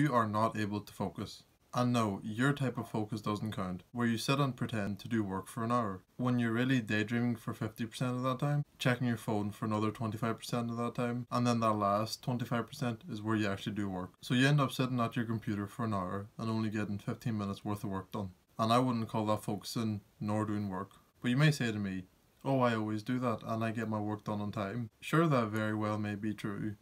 you are not able to focus. And no, your type of focus doesn't count, where you sit and pretend to do work for an hour, when you're really daydreaming for 50% of that time, checking your phone for another 25% of that time, and then that last 25% is where you actually do work. So you end up sitting at your computer for an hour and only getting 15 minutes worth of work done. And I wouldn't call that focusing nor doing work. But you may say to me, oh, I always do that and I get my work done on time. Sure, that very well may be true.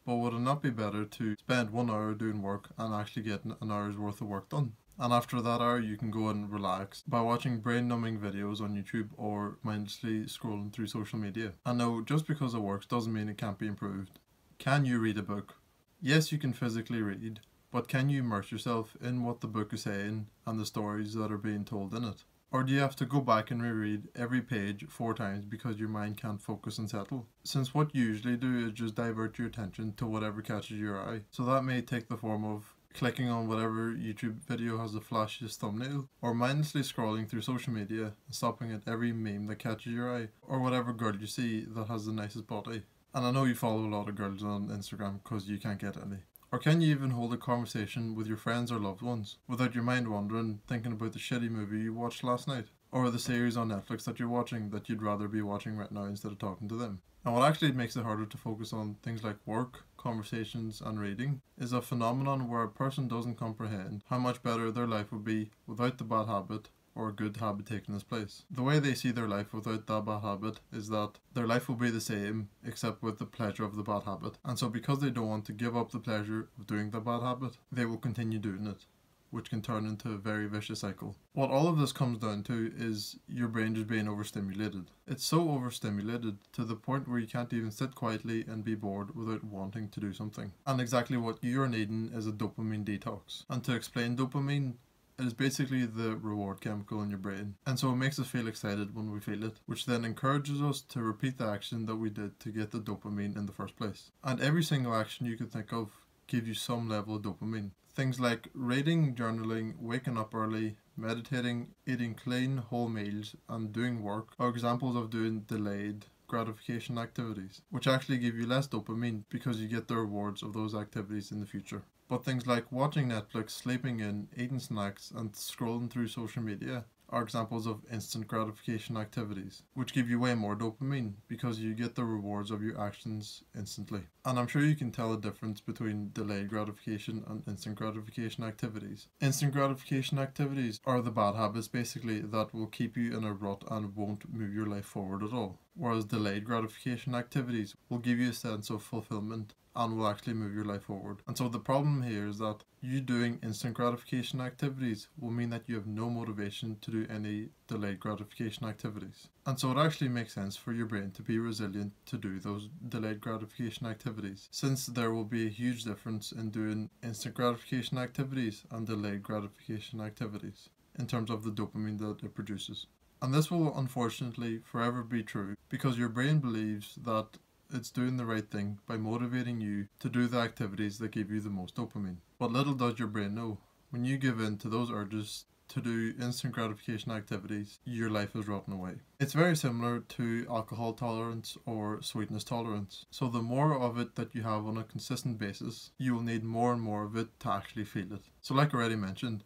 But would it not be better to spend 1 hour doing work and actually get an hour's worth of work done? And after that hour, you can go and relax by watching brain-numbing videos on YouTube or mindlessly scrolling through social media. And no, just because it works doesn't mean it can't be improved. Can you read a book? Yes, you can physically read, but can you immerse yourself in what the book is saying and the stories that are being told in it? Or do you have to go back and reread every page 4 times because your mind can't focus and settle? Since what you usually do is just divert your attention to whatever catches your eye. So that may take the form of clicking on whatever YouTube video has the flashiest thumbnail, or mindlessly scrolling through social media and stopping at every meme that catches your eye, or whatever girl you see that has the nicest body. And I know you follow a lot of girls on Instagram because you can't get any. Or can you even hold a conversation with your friends or loved ones without your mind wandering, thinking about the shitty movie you watched last night? Or the series on Netflix that you're watching that you'd rather be watching right now instead of talking to them? And what actually makes it harder to focus on things like work, conversations and reading is a phenomenon where a person doesn't comprehend how much better their life would be without the bad habit or a good habit taking its place. The way they see their life without that bad habit is that their life will be the same except with the pleasure of the bad habit. And so because they don't want to give up the pleasure of doing the bad habit, they will continue doing it, which can turn into a very vicious cycle. What all of this comes down to is your brain just being overstimulated. It's so overstimulated to the point where you can't even sit quietly and be bored without wanting to do something. And exactly what you're needing is a dopamine detox. And to explain dopamine, it is basically the reward chemical in your brain, and so it makes us feel excited when we feel it, which then encourages us to repeat the action that we did to get the dopamine in the first place. And every single action you could think of gives you some level of dopamine. Things like reading, journaling, waking up early, meditating, eating clean, whole meals, and doing work are examples of doing delayed gratification activities, which actually give you less dopamine because you get the rewards of those activities in the future. But things like watching Netflix, sleeping in, eating snacks, and scrolling through social media are examples of instant gratification activities, which give you way more dopamine because you get the rewards of your actions instantly. And I'm sure you can tell the difference between delayed gratification and instant gratification activities. Instant gratification activities are the bad habits basically that will keep you in a rut and won't move your life forward at all. Whereas delayed gratification activities will give you a sense of fulfillment and will actually move your life forward. And so the problem here is that you doing instant gratification activities will mean that you have no motivation to do any delayed gratification activities. And so it actually makes sense for your brain to be resilient to do those delayed gratification activities, since there will be a huge difference in doing instant gratification activities and delayed gratification activities in terms of the dopamine that it produces. And this will unfortunately forever be true because your brain believes that it's doing the right thing by motivating you to do the activities that give you the most dopamine. But little does your brain know, when you give in to those urges to do instant gratification activities, your life is rotting away. It's very similar to alcohol tolerance or sweetness tolerance. So the more of it that you have on a consistent basis, you will need more and more of it to actually feel it. So like I already mentioned,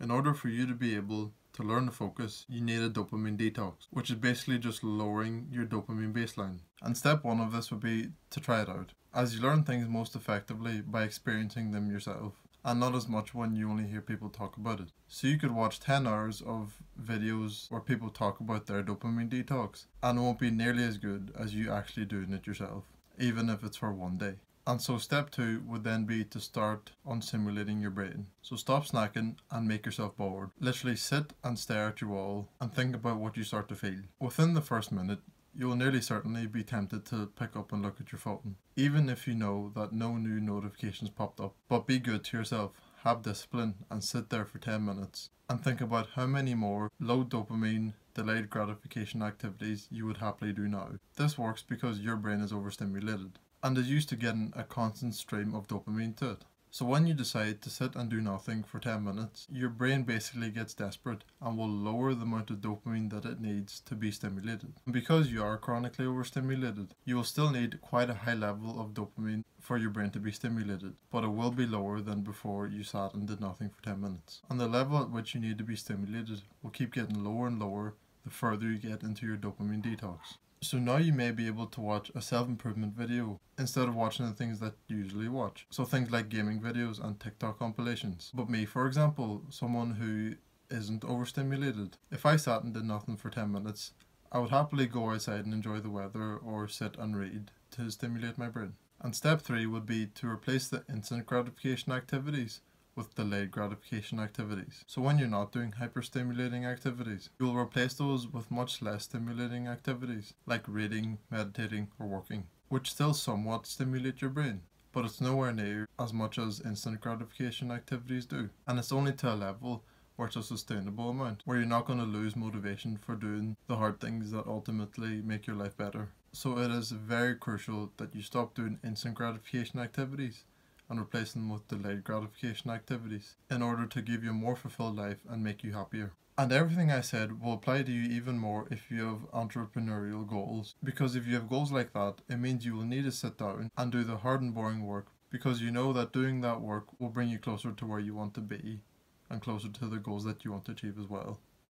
in order for you to be able to learn to focus, you need a dopamine detox, which is basically just lowering your dopamine baseline. And step 1 of this would be to try it out, as you learn things most effectively by experiencing them yourself, and not as much when you only hear people talk about it. So you could watch 10 hours of videos where people talk about their dopamine detox, and it won't be nearly as good as you actually doing it yourself, even if it's for 1 day. And so step 2 would then be to start on simulating your brain. So stop snacking and make yourself bored. Literally sit and stare at your wall and think about what you start to feel. Within the first minute, you will nearly certainly be tempted to pick up and look at your phone, even if you know that no new notifications popped up. But be good to yourself, have discipline, and sit there for 10 minutes and think about how many more low dopamine, delayed gratification activities you would happily do now. This works because your brain is overstimulated and is used to getting a constant stream of dopamine to it. So when you decide to sit and do nothing for 10 minutes, your brain basically gets desperate and will lower the amount of dopamine that it needs to be stimulated. And because you are chronically overstimulated, you will still need quite a high level of dopamine for your brain to be stimulated, but it will be lower than before you sat and did nothing for 10 minutes. And the level at which you need to be stimulated will keep getting lower and lower the further you get into your dopamine detox. So now you may be able to watch a self-improvement video instead of watching the things that you usually watch. So things like gaming videos and TikTok compilations. But me, for example, someone who isn't overstimulated, if I sat and did nothing for 10 minutes, I would happily go outside and enjoy the weather or sit and read to stimulate my brain. And step 3 would be to replace the instant gratification activities with delayed gratification activities. So when you're not doing hyper-stimulating activities, you'll replace those with much less stimulating activities, like reading, meditating, or working, which still somewhat stimulate your brain, but it's nowhere near as much as instant gratification activities do. And it's only to a level where it's a sustainable amount, where you're not going to lose motivation for doing the hard things that ultimately make your life better. So it is very crucial that you stop doing instant gratification activities and replace them with delayed gratification activities in order to give you a more fulfilled life and make you happier. And everything I said will apply to you even more if you have entrepreneurial goals, because if you have goals like that, it means you will need to sit down and do the hard and boring work, because you know that doing that work will bring you closer to where you want to be and closer to the goals that you want to achieve as well.